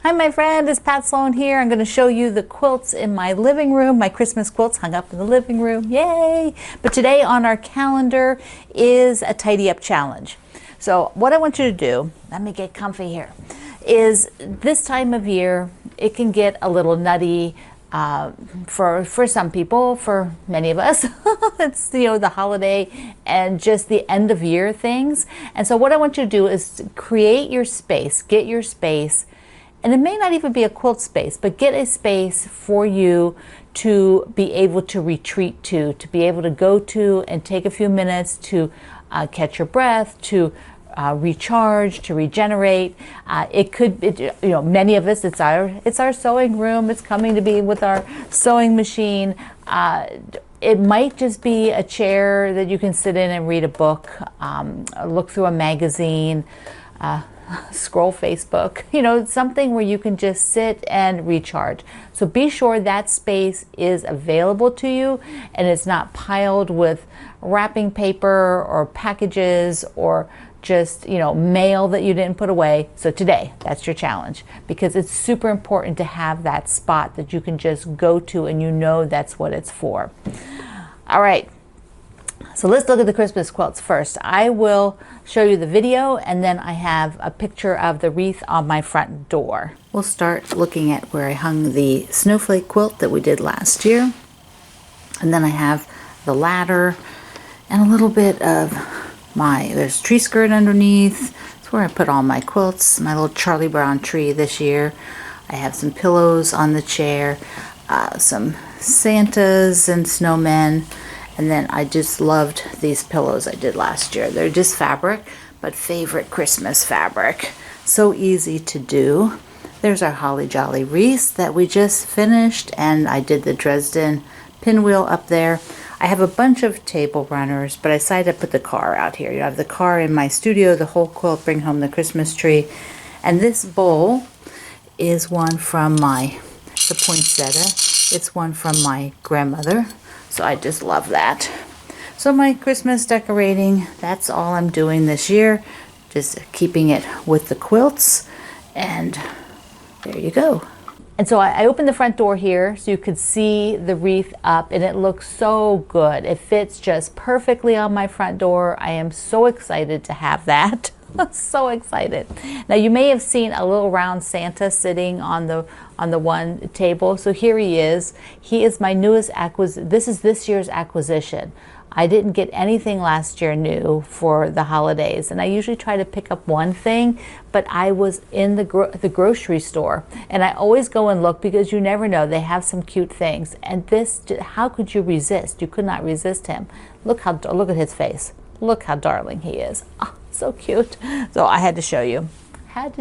Hi my friend, it's Pat Sloan here. I'm going to show you the quilts in my living room, my Christmas quilts hung up in the living room, yay! But today on our calendar is a tidy up challenge. So what I want you to do, let me get comfy here, is this time of year it can get a little nutty for some people, for many of us. It's the holiday and just the end of year things. And so what I want you to do is create your space, get your space. And it may not even be a quilt space, but get a space for you to be able to retreat to be able to go to and take a few minutes to catch your breath, to recharge, to regenerate. Many of us, it's our sewing room. It's coming to be with our sewing machine. It might just be a chair that you can sit in and read a book, look through a magazine, scroll Facebook, something where you can just sit and recharge. So be sure that space is available to you and it's not piled with wrapping paper or packages or just mail that you didn't put away. So today, that's your challenge, because it's super important to have that spot that you can just go to and that's what it's for. All right. So let's look at the Christmas quilts first. I will show you the video and then I have a picture of the wreath on my front door. We'll start looking at where I hung the snowflake quilt that we did last year. And then I have the ladder and a little bit of there's tree skirt underneath. That's where I put all my quilts, my little Charlie Brown tree this year. I have some pillows on the chair, some Santas and snowmen. And then I just loved these pillows I did last year. They're just fabric, but favorite Christmas fabric. So easy to do. There's our Holly Jolly wreath that we just finished, and I did the Dresden pinwheel up there. I have a bunch of table runners, but I decided to put the car out here. You have the car in my studio, the whole quilt, bring home the Christmas tree. And this bowl is one from the poinsettia. It's one from my grandmother. So I just love that. So my Christmas decorating, that's all I'm doing this year. Just keeping it with the quilts. And there you go. And so I opened the front door here so you could see the wreath up, and it looks so good. It fits just perfectly on my front door. I am so excited to have that. So excited. Now you may have seen a little round Santa sitting on the one table. So here he is. He is my newest acquisition. This is this year's acquisition. I didn't get anything last year new for the holidays, and I usually try to pick up one thing, but I was in the grocery store, and I always go and look because you never know, they have some cute things. And this, how could you resist? You could not resist him. Look at his face. Look how darling he is. Oh, so cute. So I had to show you. I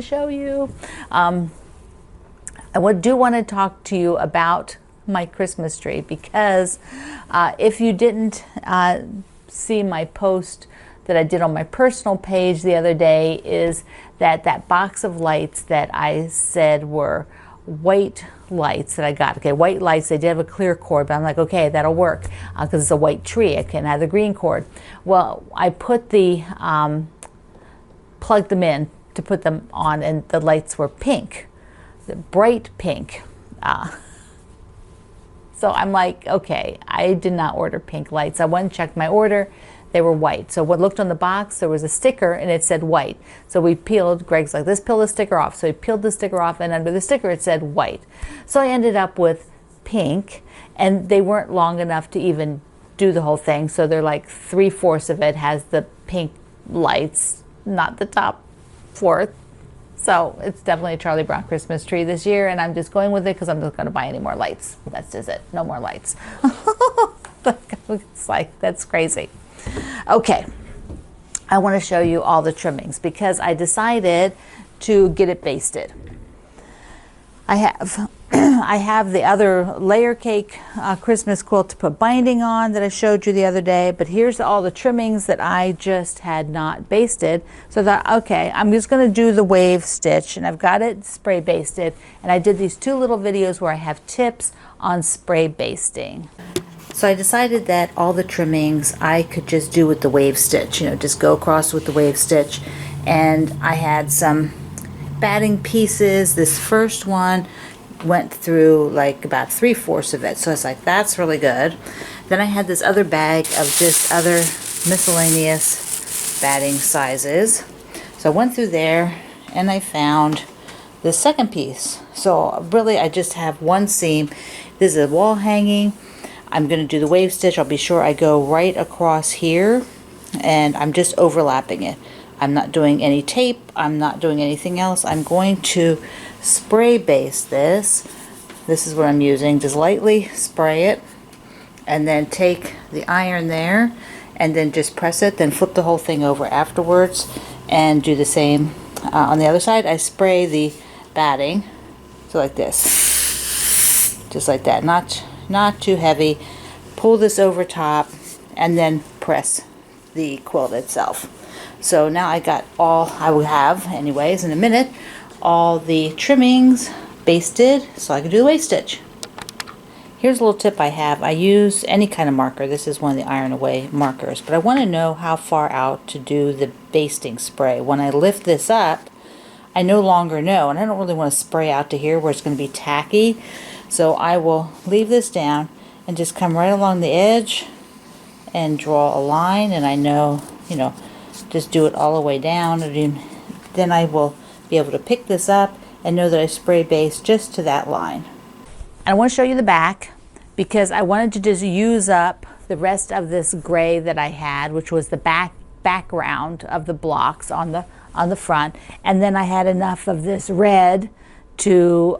do want to talk to you about my Christmas tree, because if you didn't see my post that I did on my personal page the other day, is that box of lights that I said were white lights that I got. Okay, white lights, they did have a clear cord, but I'm like, okay, that'll work because it's a white tree. I can't have the green cord. Well, I put plugged them in to put them on, and the lights were pink, the bright pink. So I'm like, okay, I did not order pink lights. I went and checked my order. They were white. So what looked on the box, there was a sticker and it said white. So we peeled, Greg's like, let's peel the sticker off. So he peeled the sticker off, and under the sticker it said white. So I ended up with pink, and they weren't long enough to even do the whole thing. So they're like 3/4 of it has the pink lights, not the top fourth. So it's definitely a Charlie Brown Christmas tree this year, and I'm just going with it because I'm not going to buy any more lights. That's just it. No more lights. It's like, that's crazy. Okay, I want to show you all the trimmings because I decided to get it basted. I have the other layer cake Christmas quilt to put binding on that I showed you the other day, but here's all the trimmings that I just had not basted. So that, okay, I'm just going to do the wave stitch, and I've got it spray basted, and I did these 2 little videos where I have tips on spray basting. So I decided that all the trimmings I could just do with the wave stitch, just go across with the wave stitch. And I had some batting pieces. This first one went through like about 3/4 of it, so it's like, that's really good. Then I had this other bag of just other miscellaneous batting sizes. So I went through there and I found the second piece. So really I just have one seam. This is a wall hanging. I'm going to do the wave stitch. I'll be sure I go right across here, and I'm just overlapping it. I'm not doing any tape. I'm not doing anything else. I'm going to spray baste this. This is what I'm using. Just lightly spray it, and then take the iron there and then just press it, then flip the whole thing over afterwards and do the same on the other side. I spray the batting, so like this, just like that, not too heavy. Pull this over top and then press the quilt itself. So now I got all I will have anyways in a minute, all the trimmings basted so I can do the waist stitch. Here's a little tip I have. I use any kind of marker. This is one of the Iron Away markers, but I want to know how far out to do the basting spray. When I lift this up, I no longer know, and I don't really want to spray out to here where it's going to be tacky. So I will leave this down and just come right along the edge and draw a line, and I know, just do it all the way down, and then I will be able to pick this up and know that I spray base just to that line. And I want to show you the back because I wanted to just use up the rest of this gray that I had, which was the background of the blocks on the front, and then I had enough of this red to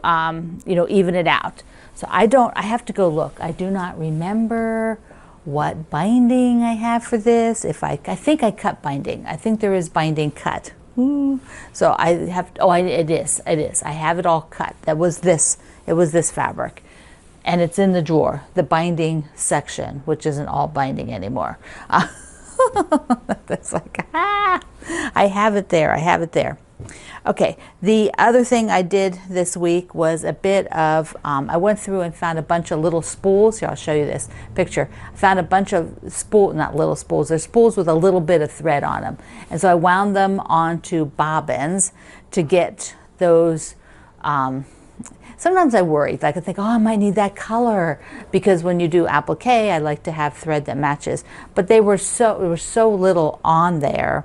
even it out. So I have to go look. I do not remember what binding I have for this. I think I cut binding. I think there is binding cut. So I have, it is. I have it all cut. It was this fabric. And it's in the drawer, the binding section, which isn't all binding anymore. That's like, I have it there. Okay, the other thing I did this week was a bit of, I went through and found a bunch of little spools. Here, I'll show you this picture. I found a bunch of not little spools, they're spools with a little bit of thread on them. And so I wound them onto bobbins to get those, sometimes I worry, I could think, I might need that color, because when you do applique, I like to have thread that matches. But there was so little on there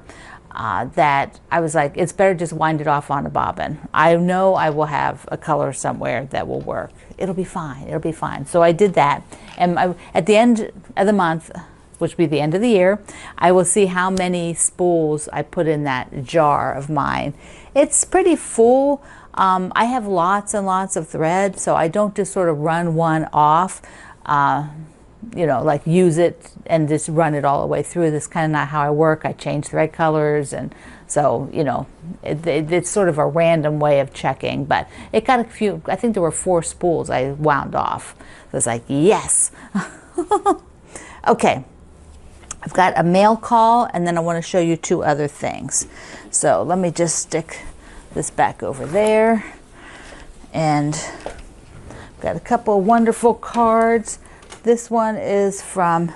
that I was like, it's better just wind it off on a bobbin. I know I will have a color somewhere that will work. It'll be fine. So I did that, and at the end of the month, which will be the end of the year, I will see how many spools I put in that jar of mine. It's pretty full. I have lots and lots of thread, so I don't just sort of run one off, like use it and just run it all the way through. That's kind of not how I work. I change thread colors, and so, it's sort of a random way of checking, but it got a few, I think there were 4 spools I wound off. So it's like, yes. Okay. I've got a mail call, and then I want to show you 2 other things. So let me just stick this back over there, and got a couple of wonderful cards. This one is from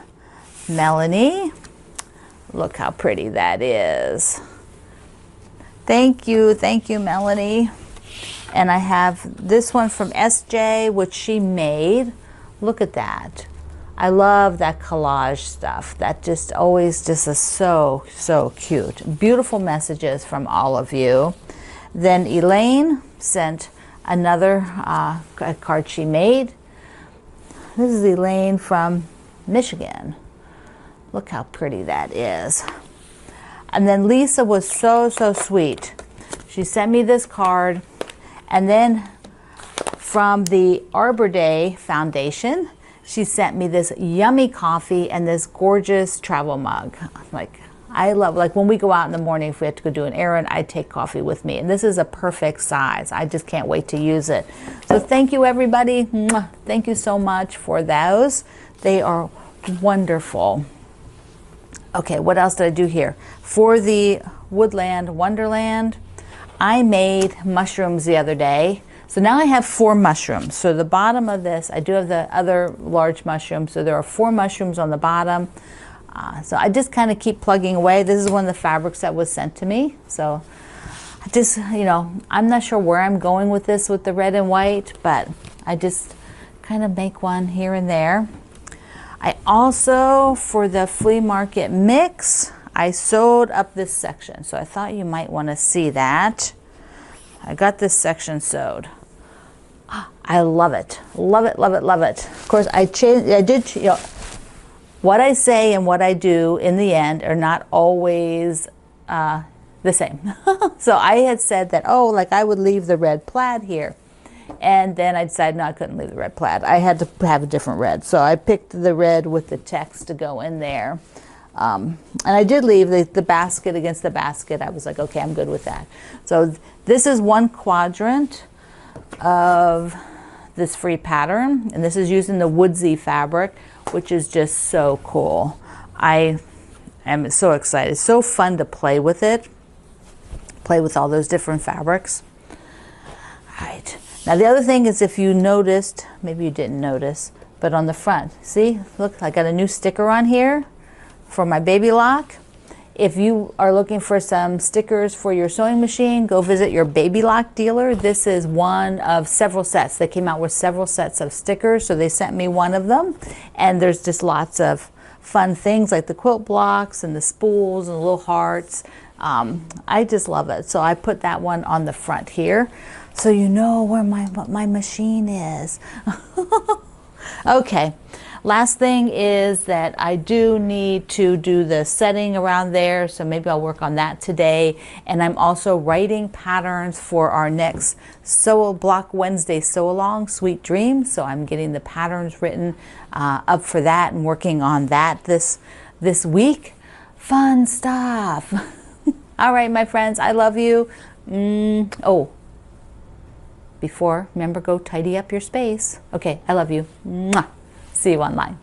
Melanie. Look how pretty that is. Thank you, Melanie. And I have this one from SJ, which she made. Look at that. I love that collage stuff. That just always is so cute. Beautiful messages from all of you. Then Elaine sent another card she made. This is Elaine from Michigan. Look how pretty that is. And then Lisa was so sweet. She sent me this card, and then from the Arbor Day Foundation, she sent me this yummy coffee and this gorgeous travel mug. I love, when we go out in the morning, if we have to go do an errand, I take coffee with me. And this is a perfect size. I just can't wait to use it. So thank you, everybody. Mwah. Thank you so much for those. They are wonderful. Okay, what else did I do here? For the Woodland Wonderland, I made mushrooms the other day. So now I have 4 mushrooms. So the bottom of this, I do have the other large mushrooms. So there are 4 mushrooms on the bottom. So I just kind of keep plugging away. This is one of the fabrics that was sent to me. So just, you know, I'm not sure where I'm going with this with the red and white, but I just kind of make one here and there. I also, for the flea market mix, I sewed up this section. So I thought you might want to see that. I got this section sewed. I love it. Love it, love it, love it. Of course, I did, you know, what I say and what I do in the end are not always the same. So I had said that, oh, like I would leave the red plaid here. And then I decided, no, I couldn't leave the red plaid. I had to have a different red. So I picked the red with the text to go in there. And I did leave the basket against the basket. I was like, okay, I'm good with that. So this is one quadrant of this free pattern. And this is using the woodsy fabric, which is just so cool. I am so excited. It's so fun to play with it. Play with all those different fabrics. All right. Now the other thing is, if you noticed, maybe you didn't notice, but on the front, see, look, I got a new sticker on here for my baby lock. If you are looking for some stickers for your sewing machine, go visit your baby lock dealer. This is one of several sets. They came out with several sets of stickers, so they sent me one of them. And there's just lots of fun things like the quilt blocks and the spools and the little hearts. I just love it. So I put that one on the front here, so you know where my machine is. Okay, last thing is that I do need to do the setting around there, so maybe I'll work on that today. And I'm also writing patterns for our next Sew Block Wednesday Sew Along, Sweet Dreams. So I'm getting the patterns written up for that and working on that this week. Fun stuff. All right, my friends, I love you. Oh, before, remember, go tidy up your space. Okay, I love you. Mwah. See you online.